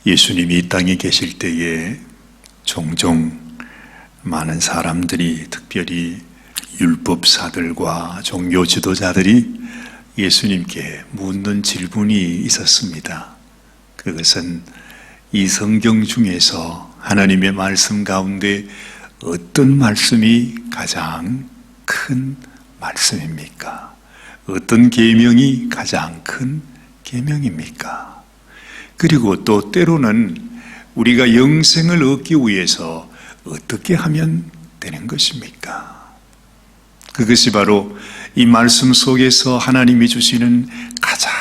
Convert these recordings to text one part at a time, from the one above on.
예수님이 이 땅에 계실 때에 종종 많은 사람들이, 특별히 율법사들과 종교 지도자들이 예수님께 묻는 질문이 있었습니다. 그것은 이 성경 중에서 하나님의 말씀 가운데 어떤 말씀이 가장 큰 말씀입니까? 어떤 계명이 가장 큰 계명입니까? 그리고 또 때로는 우리가 영생을 얻기 위해서 어떻게 하면 되는 것입니까? 그것이 바로 이 말씀 속에서 하나님이 주시는 가장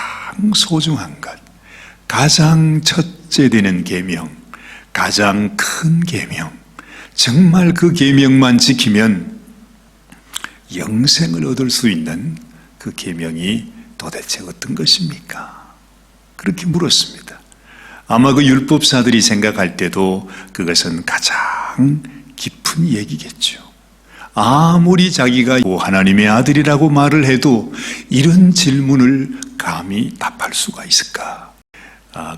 소중한 것, 가장 첫째 되는 계명, 가장 큰 계명, 정말 그 계명만 지키면 영생을 얻을 수 있는 그 계명이 도대체 어떤 것입니까? 그렇게 물었습니다. 아마 그 율법사들이 생각할 때도 그것은 가장 깊은 얘기겠죠. 아무리 자기가 하나님의 아들이라고 말을 해도 이런 질문을 감히 답할 수가 있을까?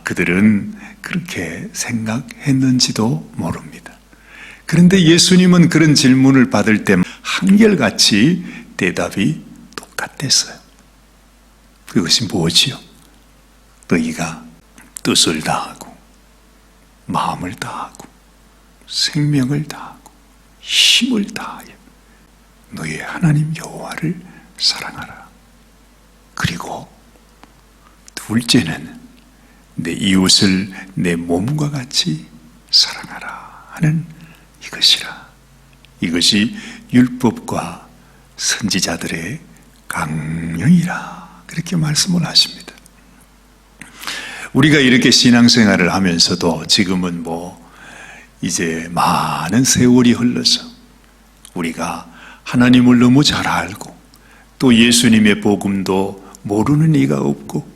그들은 그렇게 생각했는지도 모릅니다. 그런데 예수님은 그런 질문을 받을 때 한결같이 대답이 똑같았어요. 그것이 무엇이요? 너희가 뜻을 다하고 마음을 다하고 생명을 다하고 힘을 다하여 너희 하나님 여호와를 사랑하라. 그리고 둘째는 내 이웃을 내 몸과 같이 사랑하라 하는 이것이라. 이것이 율법과 선지자들의 강령이라. 그렇게 말씀을 하십니다. 우리가 이렇게 신앙생활을 하면서도 지금은 이제 많은 세월이 흘러서 우리가 하나님을 너무 잘 알고 또 예수님의 복음도 모르는 이가 없고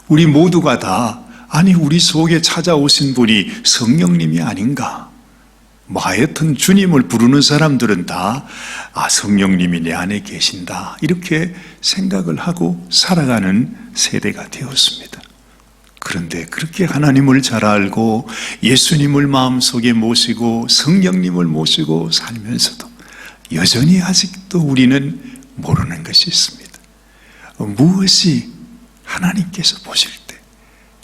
우리 모두가 다 우리 속에 찾아오신 분이 성령님이 아닌가? 하여튼 주님을 부르는 사람들은 다 성령님이 내 안에 계신다 이렇게 생각을 하고 살아가는 세대가 되었습니다. 그런데 그렇게 하나님을 잘 알고 예수님을 마음속에 모시고 성령님을 모시고 살면서도 여전히 아직도 우리는 모르는 것이 있습니다. 무엇이 하나님께서 보실 때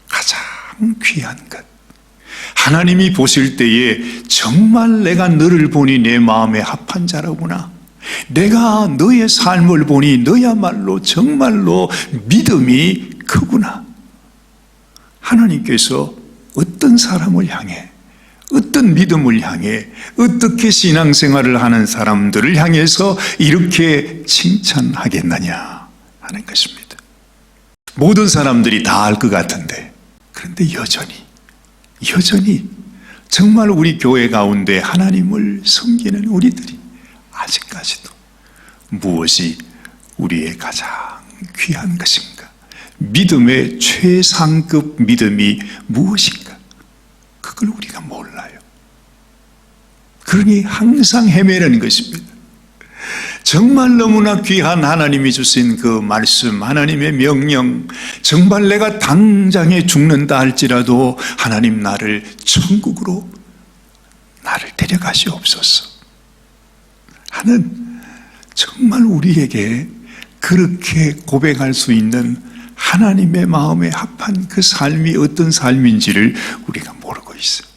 가장 귀한 것, 하나님이 보실 때에 정말 내가 너를 보니 내 마음에 합한 자라구나, 내가 너의 삶을 보니 너야말로 정말로 믿음이 크구나. 하나님께서 어떤 사람을 향해, 어떤 믿음을 향해, 어떻게 신앙생활을 하는 사람들을 향해서 이렇게 칭찬하겠느냐 하는 것입니다. 모든 사람들이 다 알 것 같은데, 그런데 여전히 정말 우리 교회 가운데 하나님을 섬기는 우리들이 아직까지도 무엇이 우리의 가장 귀한 것인가? 믿음의 최상급 믿음이 무엇인가? 그걸 우리가 몰라요. 그러니 항상 헤매는 것입니다. 정말 너무나 귀한 하나님이 주신 그 말씀, 하나님의 명령, 정말 내가 당장에 죽는다 할지라도 하나님 나를 천국으로 나를 데려가시옵소서 하는, 정말 우리에게 그렇게 고백할 수 있는 하나님의 마음에 합한 그 삶이 어떤 삶인지를 우리가 모르고 있어요.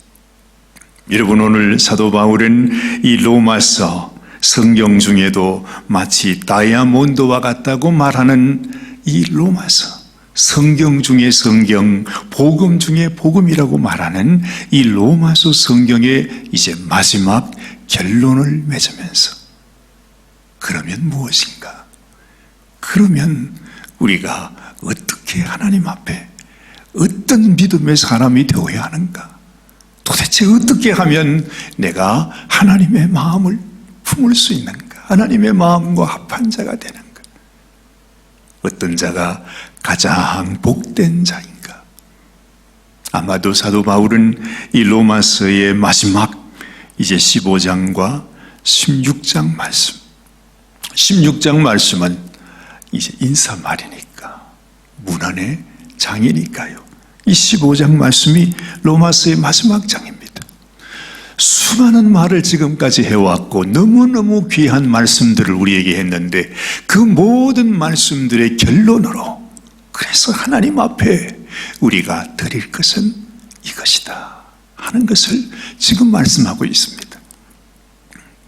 여러분, 오늘 사도 바울은 이 로마서 성경 중에도 마치 다이아몬드와 같다고 말하는 이 로마서, 성경 중에 성경, 복음 중에 복음이라고 말하는 이 로마서 성경의 이제 마지막 결론을 맺으면서, 그러면 무엇인가? 그러면 우리가 어떻게 하나님 앞에 어떤 믿음의 사람이 되어야 하는가? 도대체 어떻게 하면 내가 하나님의 마음을 품을 수 있는가? 하나님의 마음과 합한 자가 되는가? 어떤 자가 가장 복된 자인가? 아마도 사도 바울은 이 로마서의 마지막 이제 15장과 16장 말씀, 16장 말씀은 이제 인사말이니까, 문안의 장이니까요, 이 15장 말씀이 로마서의 마지막 장입니다. 수많은 말을 지금까지 해왔고 너무너무 귀한 말씀들을 우리에게 했는데 그 모든 말씀들의 결론으로 그래서 하나님 앞에 우리가 드릴 것은 이것이다 하는 것을 지금 말씀하고 있습니다.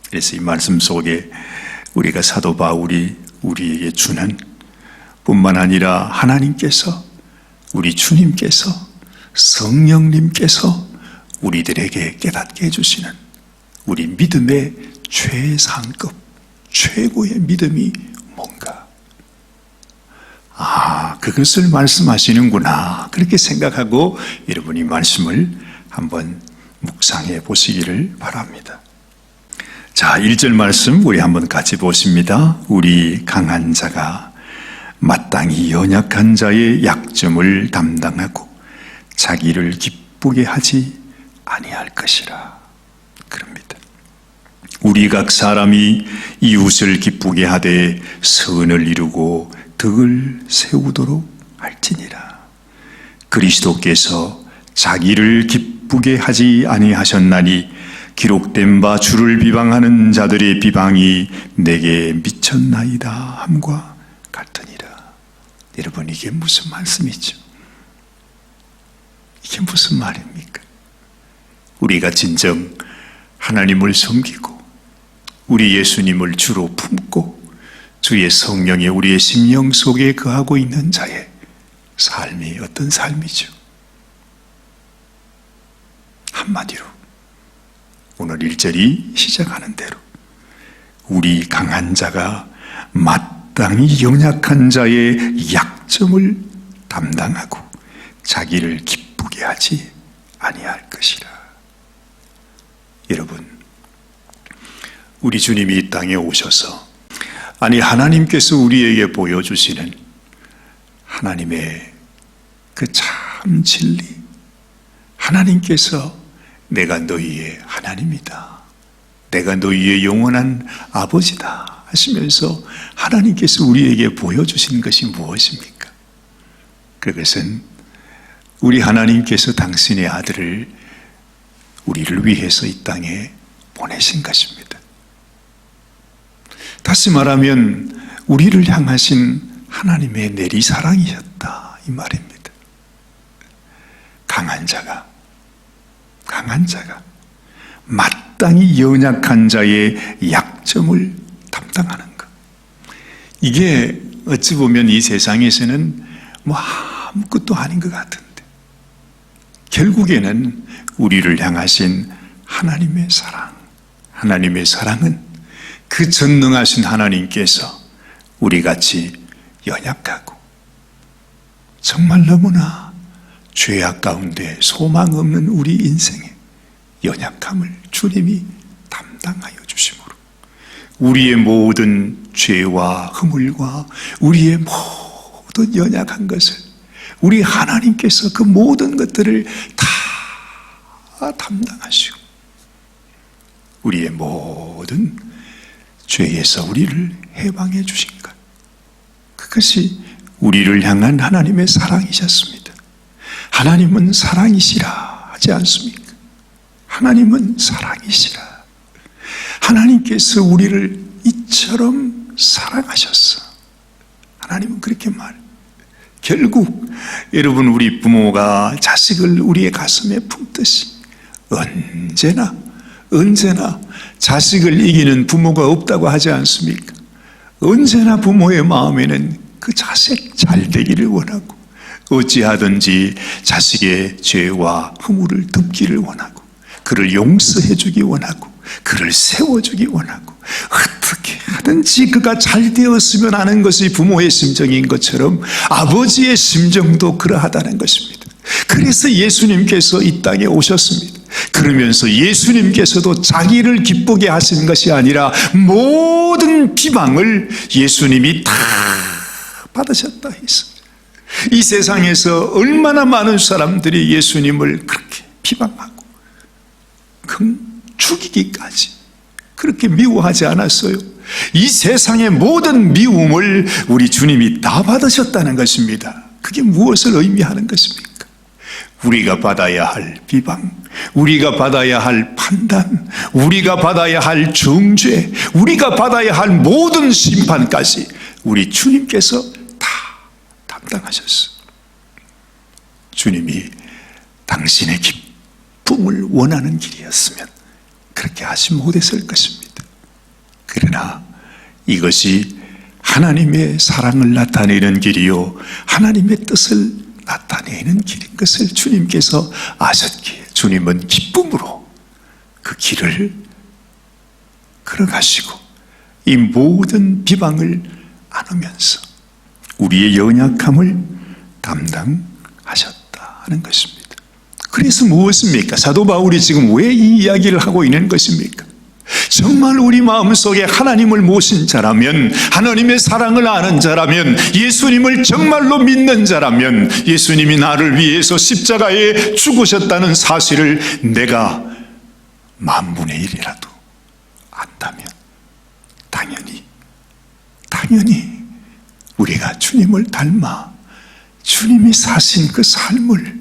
그래서 이 말씀 속에 우리가 사도 바울이 우리에게 주는 뿐만 아니라 하나님께서 우리 주님께서 성령님께서 우리들에게 깨닫게 해주시는 우리 믿음의 최상급 최고의 믿음이 뭔가, 그것을 말씀하시는구나 그렇게 생각하고 여러분이 말씀을 한번 묵상해 보시기를 바랍니다. 자, 1절 말씀 우리 한번 같이 보십니다. 우리 강한 자가 마땅히 연약한 자의 약점을 담당하고 자기를 기쁘게 하지 아니할 것이라. 그럽니다. 우리 각 사람이 이웃을 기쁘게 하되 선을 이루고 덕을 세우도록 할지니라. 그리스도께서 자기를 기쁘게 하지 아니하셨나니 기록된 바 주를 비방하는 자들의 비방이 내게 미쳤나이다 함과 같으니라. 여러분, 이게 무슨 말씀이죠? 이게 무슨 말입니까? 우리가 진정 하나님을 섬기고 우리 예수님을 주로 품고 주의 성령이 우리의 심령 속에 거하고 있는 자의 삶이 어떤 삶이죠? 한마디로 오늘 1절이 시작하는 대로 우리 강한 자가 마땅히 연약한 자의 약점을 담당하고 자기를 기쁘게 하지 아니할 것이라. 여러분, 우리 주님이 이 땅에 오셔서 하나님께서 우리에게 보여주시는 하나님의 그 참 진리, 하나님께서 내가 너희의 하나님이다, 내가 너희의 영원한 아버지다 하시면서 하나님께서 우리에게 보여주신 것이 무엇입니까? 그것은 우리 하나님께서 당신의 아들을 우리를 위해서 이 땅에 보내신 것입니다. 다시 말하면 우리를 향하신 하나님의 내리사랑이셨다 이 말입니다. 강한 자가 마땅히 연약한 자의 약점을 담당하는 것, 이게 어찌 보면 이 세상에서는 아무것도 아닌 것 같은데 결국에는 우리를 향하신 하나님의 사랑, 하나님의 사랑은 그 전능하신 하나님께서 우리같이 연약하고 정말 너무나 죄악 가운데 소망 없는 우리 인생의 연약함을 주님이 담당하여 주심으로 우리의 모든 죄와 허물과 우리의 모든 연약한 것을 우리 하나님께서 그 모든 것들을 다 담당하시고 우리의 모든 죄에서 우리를 해방해 주신 것, 그것이 우리를 향한 하나님의 사랑이셨습니다. 하나님은 사랑이시라 하지 않습니까? 하나님은 사랑이시라. 하나님께서 우리를 이처럼 사랑하셨어. 하나님은 그렇게 말해요. 결국 여러분, 우리 부모가 자식을 우리의 가슴에 품듯이 언제나 자식을 이기는 부모가 없다고 하지 않습니까? 언제나 부모의 마음에는 그 자식 잘 되기를 원하고 어찌하든지 자식의 죄와 허물을 덮기를 원하고 그를 용서해 주기 원하고 그를 세워주기 원하고 어떻게 하든지 그가 잘 되었으면 하는 것이 부모의 심정인 것처럼 아버지의 심정도 그러하다는 것입니다. 그래서 예수님께서 이 땅에 오셨습니다. 그러면서 예수님께서도 자기를 기쁘게 하시는 것이 아니라 모든 비방을 예수님이 다 받으셨다 했습니다. 이 세상에서 얼마나 많은 사람들이 예수님을 그렇게 비방하고 죽이기까지 그렇게 미워하지 않았어요. 이 세상의 모든 미움을 우리 주님이 다 받으셨다는 것입니다. 그게 무엇을 의미하는 것입니까? 우리가 받아야 할 비방, 우리가 받아야 할 판단, 우리가 받아야 할 정죄, 우리가 받아야 할 모든 심판까지 우리 주님께서 다 담당하셨어요. 주님이 당신의 기쁨을 원하는 길이었으면 그렇게 하지 못했을 것입니다. 그러나 이것이 하나님의 사랑을 나타내는 길이요, 하나님의 뜻을 나타내는 길인 것을 주님께서 아셨기에 주님은 기쁨으로 그 길을 걸어가시고 이 모든 비방을 안으면서 우리의 연약함을 담당하셨다는 것입니다. 그래서 무엇입니까? 사도 바울이 지금 왜 이 이야기를 하고 있는 것입니까? 정말 우리 마음속에 하나님을 모신 자라면, 하나님의 사랑을 아는 자라면, 예수님을 정말로 믿는 자라면, 예수님이 나를 위해서 십자가에 죽으셨다는 사실을 내가 만분의 일이라도 안다면 당연히 우리가 주님을 닮아 주님이 사신 그 삶을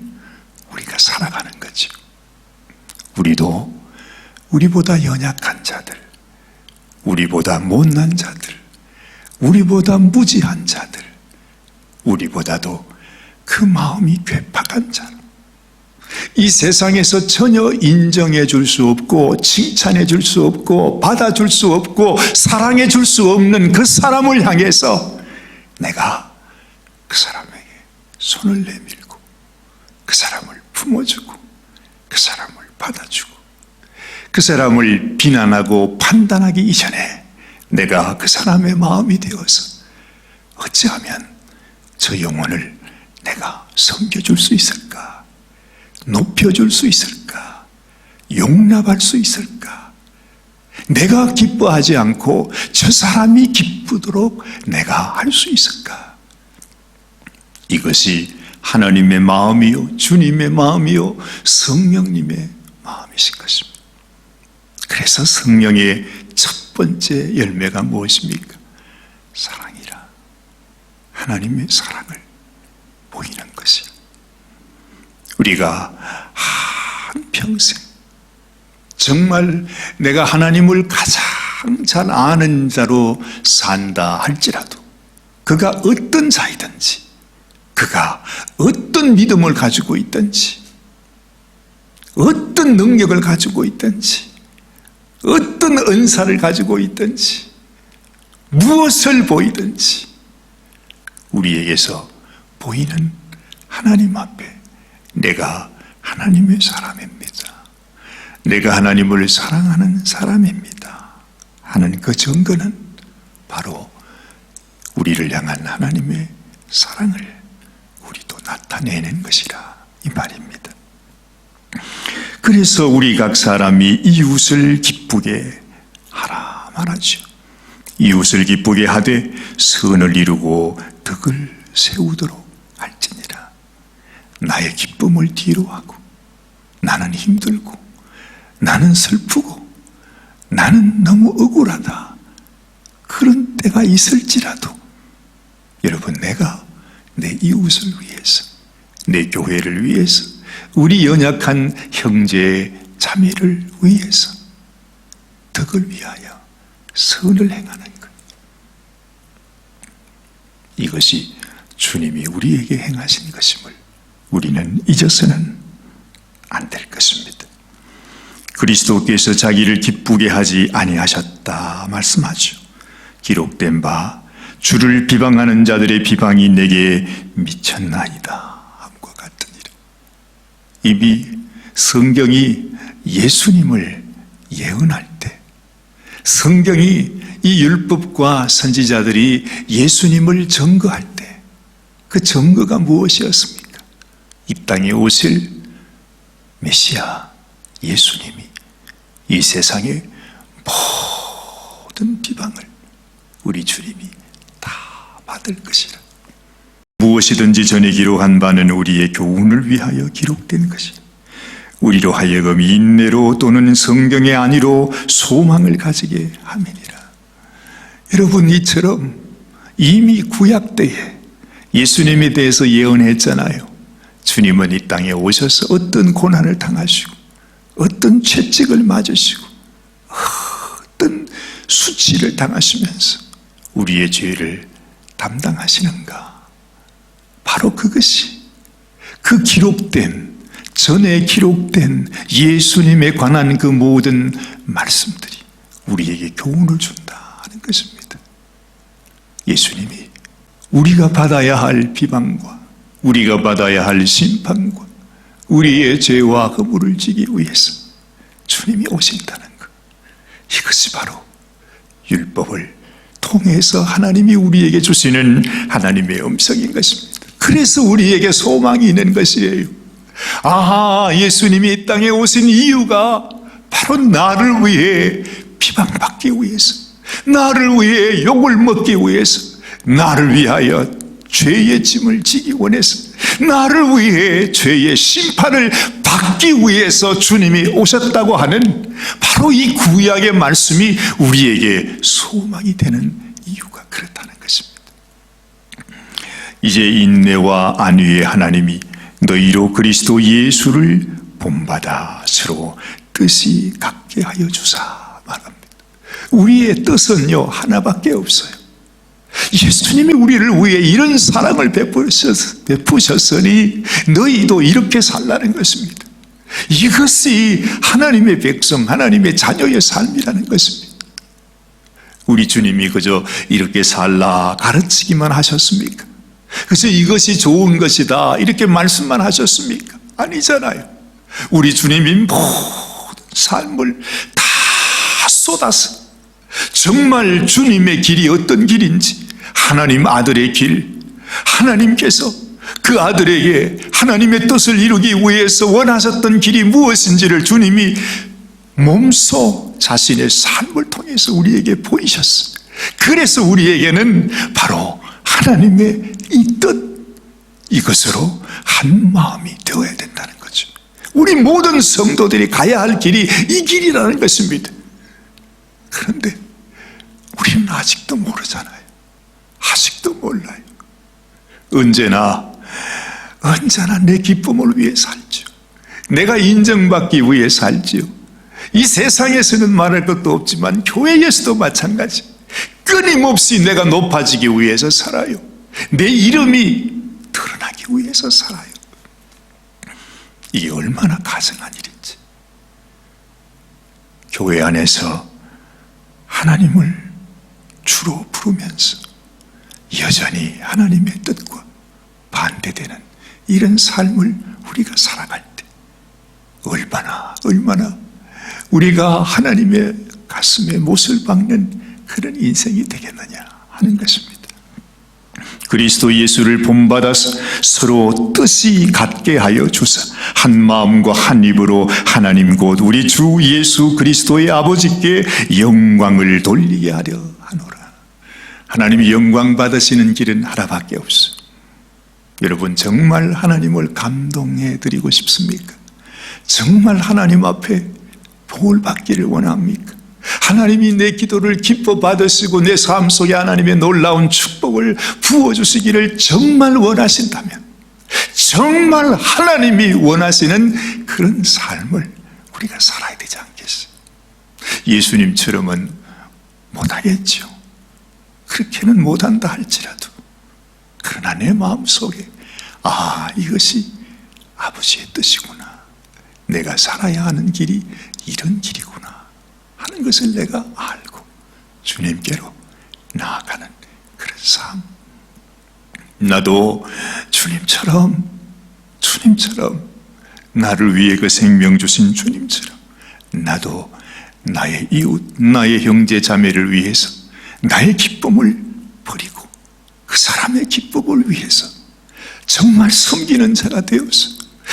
우리가 살아가는 거죠. 우리도 우리보다 연약한 자들, 우리보다 못난 자들, 우리보다 무지한 자들, 우리보다도 그 마음이 괴팍한 자, 이 세상에서 전혀 인정해 줄 수 없고 칭찬해 줄 수 없고 받아줄 수 없고 사랑해 줄 수 없는 그 사람을 향해서 내가 그 사람에게 손을 내밀고 그 사람을 품어주고 그 사람을 받아주고 그 사람을 비난하고 판단하기 이전에 내가 그 사람의 마음이 되어서 어찌하면 저 영혼을 내가 섬겨줄 수 있을까? 높여줄 수 있을까? 용납할 수 있을까? 내가 기뻐하지 않고 저 사람이 기쁘도록 내가 할 수 있을까? 이것이 하나님의 마음이요, 주님의 마음이요, 성령님의 마음이신 것입니다. 그래서 성령의 첫 번째 열매가 무엇입니까? 사랑이라. 하나님의 사랑을 보이는 것이. 우리가 한평생 정말 내가 하나님을 가장 잘 아는 자로 산다 할지라도 그가 어떤 자이든지, 그가 어떤 믿음을 가지고 있든지, 어떤 능력을 가지고 있든지, 어떤 은사를 가지고 있든지, 무엇을 보이든지 우리에게서 보이는 하나님 앞에 내가 하나님의 사람입니다, 내가 하나님을 사랑하는 사람입니다 하는 그 증거는 바로 우리를 향한 하나님의 사랑을 우리도 나타내는 것이라 이 말입니다. 그래서 우리 각 사람이 이웃을 기쁘게 하라 말하죠. 이웃을 기쁘게 하되 선을 이루고 덕을 세우도록 할지니라. 나의 기쁨을 뒤로하고 나는 힘들고 나는 슬프고 나는 너무 억울하다 그런 때가 있을지라도 여러분, 내가 내 이웃을 위해서, 내 교회를 위해서, 우리 연약한 형제 자매를 위해서 덕을 위하여 선을 행하는 것, 이것이 주님이 우리에게 행하신 것임을 우리는 잊어서는 안 될 것입니다. 그리스도께서 자기를 기쁘게 하지 아니하셨다 말씀하죠. 기록된 바 주를 비방하는 자들의 비방이 내게 미쳤나이다 함과 같으니라. 이미 성경이 예수님을 예언할 때, 성경이 이 율법과 선지자들이 예수님을 증거할 때 그 증거가 무엇이었습니까? 이 땅에 오실 메시아 예수님이 이 세상의 모든 비방을 우리 주님이 다 받을 것이라. 무엇이든지 전에 기록한 바는 우리의 교훈을 위하여 기록된 것이라. 우리로 하여금 인내로 또는 성경의 안위로 소망을 가지게 함이니라. 여러분, 이처럼 이미 구약 때에 예수님에 대해서 예언했잖아요. 주님은 이 땅에 오셔서 어떤 고난을 당하시고 어떤 채찍을 맞으시고 어떤 수치를 당하시면서 우리의 죄를 담당하시는가? 바로 그것이 그 전에 기록된 예수님에 관한 그 모든 말씀들이 우리에게 교훈을 준다 하는 것입니다. 예수님이 우리가 받아야 할 비방과 우리가 받아야 할 심판과 우리의 죄와 허물을 지기 위해서 주님이 오신다는 것, 이것이 바로 율법을 통해서 하나님이 우리에게 주시는 하나님의 음성인 것입니다. 그래서 우리에게 소망이 있는 것이에요. 예수님이 이 땅에 오신 이유가 바로 나를 위해 비방받기 위해서, 나를 위해 욕을 먹기 위해서, 나를 위하여 죄의 짐을 지기 원해서, 나를 위해 죄의 심판을 받기 위해서 주님이 오셨다고 하는 바로 이 구약의 말씀이 우리에게 소망이 되는 이유가 그렇다는 것입니다. 이제 인내와 안위의 하나님이 너희로 그리스도 예수를 본받아 서로 뜻이 같게 하여 주사 말합니다. 우리의 뜻은요 하나밖에 없어요. 예수님이 우리를 위해 이런 사랑을 베푸셨으니 너희도 이렇게 살라는 것입니다. 이것이 하나님의 백성, 하나님의 자녀의 삶이라는 것입니다. 우리 주님이 그저 이렇게 살라 가르치기만 하셨습니까? 그래서 이것이 좋은 것이다 이렇게 말씀만 하셨습니까? 아니잖아요. 우리 주님이 모든 삶을 다 쏟아서 정말 주님의 길이 어떤 길인지, 하나님 아들의 길, 하나님께서 그 아들에게 하나님의 뜻을 이루기 위해서 원하셨던 길이 무엇인지를 주님이 몸소 자신의 삶을 통해서 우리에게 보이셨어요. 그래서 우리에게는 바로 하나님의 이 뜻, 이것으로 한 마음이 되어야 된다는 거죠. 우리 모든 성도들이 가야 할 길이 이 길이라는 것입니다. 그런데 우리는 아직도 모르잖아요. 아직도 몰라요. 언제나 내 기쁨을 위해 살죠. 내가 인정받기 위해 살지요. 이 세상에서는 말할 것도 없지만 교회에서도 마찬가지. 끊임없이 내가 높아지기 위해서 살아요. 내 이름이 드러나기 위해서 살아요. 이게 얼마나 가증한 일인지. 교회 안에서 하나님을 주로 부르면서 여전히 하나님의 뜻과 반대되는 이런 삶을 우리가 살아갈 때 얼마나 우리가 하나님의 가슴에 못을 박는 그런 인생이 되겠느냐 하는 것입니다. 그리스도 예수를 본받아서 서로 뜻이 같게 하여 주사 한 마음과 한 입으로 하나님 곧 우리 주 예수 그리스도의 아버지께 영광을 돌리게 하려 하노라. 하나님이 영광 받으시는 길은 하나밖에 없어요. 여러분 정말 하나님을 감동해 드리고 싶습니까? 정말 하나님 앞에 복을 받기를 원합니까? 하나님이 내 기도를 기뻐 받으시고 내 삶 속에 하나님의 놀라운 축복을 부어주시기를 정말 원하신다면, 정말 하나님이 원하시는 그런 삶을 우리가 살아야 되지 않겠어요? 예수님처럼은 못하겠죠. 그렇게는 못한다 할지라도, 그러나 내 마음속에 이것이 아버지의 뜻이구나, 내가 살아야 하는 길이 이런 길이구나 하는 것을 내가 알고 주님께로 나아가는 그런 삶. 나도 주님처럼 나를 위해 그 생명 주신 주님처럼 나도 나의 이웃, 나의 형제 자매를 위해서 나의 기쁨을 버리고 그 사람의 기쁨을 위해서 정말 섬기는 자가 되어서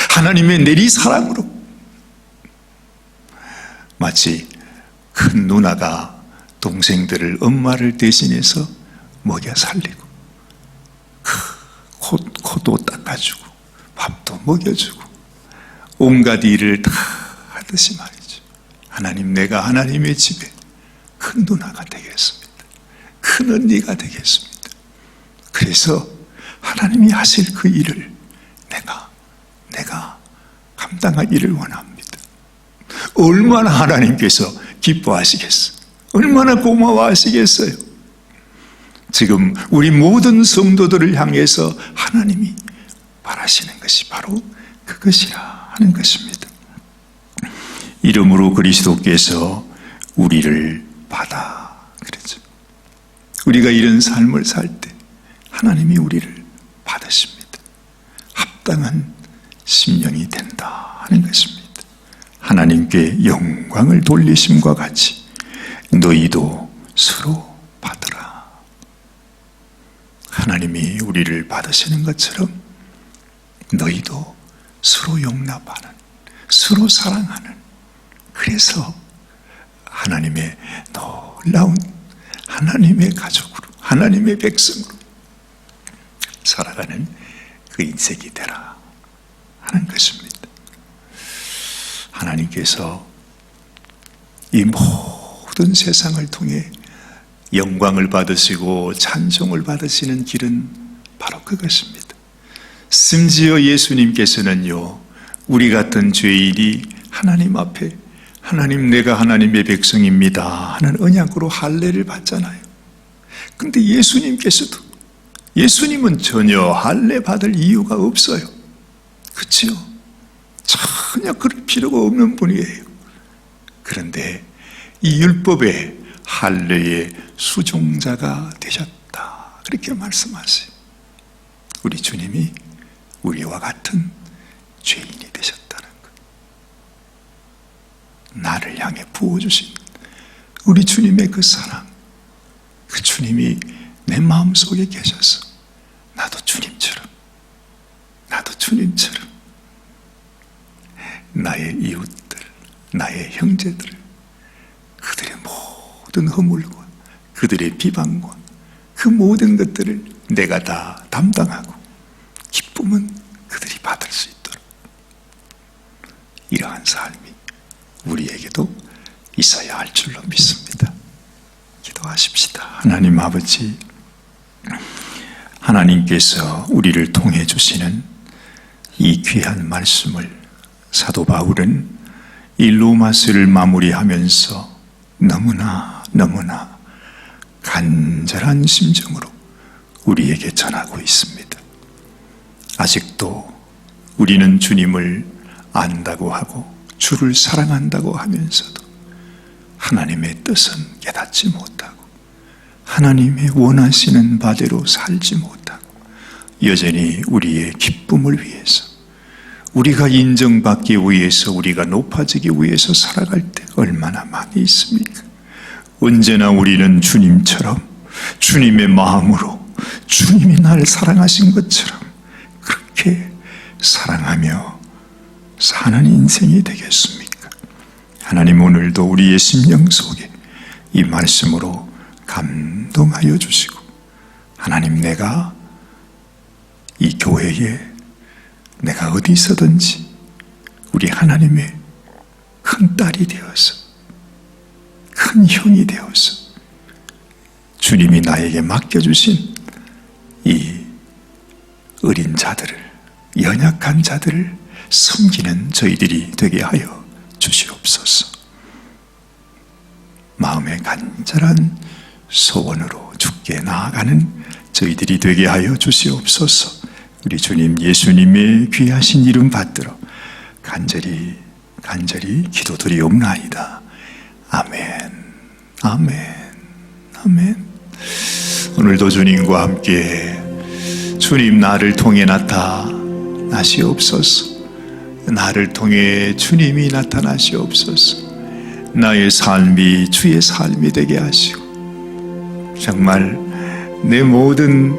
하나님의 내리사랑으로, 마치 큰 누나가 동생들을 엄마를 대신해서 먹여 살리고 코도 닦아주고 밥도 먹여주고 온갖 일을 다 하듯이 말이죠. 하나님, 내가 하나님의 집에 큰 누나가 되겠습니다. 큰 언니가 되겠습니다. 그래서 하나님이 하실 그 일을 내가 내가 감당하기를 원합니다. 얼마나 하나님께서 기뻐하시겠어요? 얼마나 고마워하시겠어요? 지금 우리 모든 성도들을 향해서 하나님이 바라시는 것이 바로 그것이라 하는 것입니다. 이름으로 그리스도께서 우리를 받아 그랬죠. 우리가 이런 삶을 살 때 하나님이 우리를 받으십니다. 합당한 심령이 된다 하는 것입니다. 하나님께 영광을 돌리심과 같이 너희도 서로 받으라. 하나님이 우리를 받으시는 것처럼 너희도 서로 용납하는, 서로 사랑하는, 그래서 하나님의 놀라운 하나님의 가족으로, 하나님의 백성으로 살아가는 그 인생이 되라 하는 것입니다. 하나님께서 이 모든 세상을 통해 영광을 받으시고 찬송을 받으시는 길은 바로 그것입니다. 심지어 예수님께서는요, 우리 같은 죄인이 하나님 앞에 하나님, 내가 하나님의 백성입니다 하는 언약으로 할례를 받잖아요. 근데 예수님은 전혀 할례 받을 이유가 없어요. 그렇죠? 전혀 그럴 필요가 없는 분이에요. 그런데 이 율법의 할례의 수종자가 되셨다, 그렇게 말씀하세요. 우리 주님이 우리와 같은 죄인이 되셨다는 것, 나를 향해 부어주신 우리 주님의 그 사랑, 그 주님이 내 마음속에 계셔서 나도 주님처럼 나의 이웃들, 나의 형제들, 그들의 모든 허물과 그들의 비방과 그 모든 것들을 내가 다 담당하고 기쁨은 그들이 받을 수 있도록, 이러한 삶이 우리에게도 있어야 할 줄로 믿습니다. 기도하십시다. 하나님 아버지, 하나님께서 우리를 통해 주시는 이 귀한 말씀을 사도 바울은 이 로마서를 마무리하면서 너무나 간절한 심정으로 우리에게 전하고 있습니다. 아직도 우리는 주님을 안다고 하고 주를 사랑한다고 하면서도 하나님의 뜻은 깨닫지 못하고 하나님의 원하시는 바대로 살지 못하고 여전히 우리의 기쁨을 위해서, 우리가 인정받기 위해서, 우리가 높아지기 위해서 살아갈 때 얼마나 많이 있습니까? 언제나 우리는 주님처럼, 주님의 마음으로, 주님이 나를 사랑하신 것처럼 그렇게 사랑하며 사는 인생이 되겠습니까? 하나님, 오늘도 우리의 심령 속에 이 말씀으로 감동하여 주시고, 하나님, 내가 이 교회에, 내가 어디 있어든지 우리 하나님의 큰 딸이 되어서, 큰 형이 되어서 주님이 나에게 맡겨주신 이 어린 자들을, 연약한 자들을 섬기는 저희들이 되게 하여 주시옵소서. 마음의 간절한 소원으로 주께 나아가는 저희들이 되게 하여 주시옵소서. 우리 주님 예수님의 귀하신 이름 받들어 간절히 기도드리옵나이다. 아멘, 아멘, 아멘. 오늘도 주님과 함께 주님, 나를 통해 나타나시옵소서. 나를 통해 주님이 나타나시옵소서. 나의 삶이 주의 삶이 되게 하시고, 정말 내 모든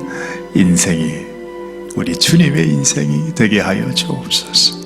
인생이 우리 주님의 인생이 되게 하여 주옵소서.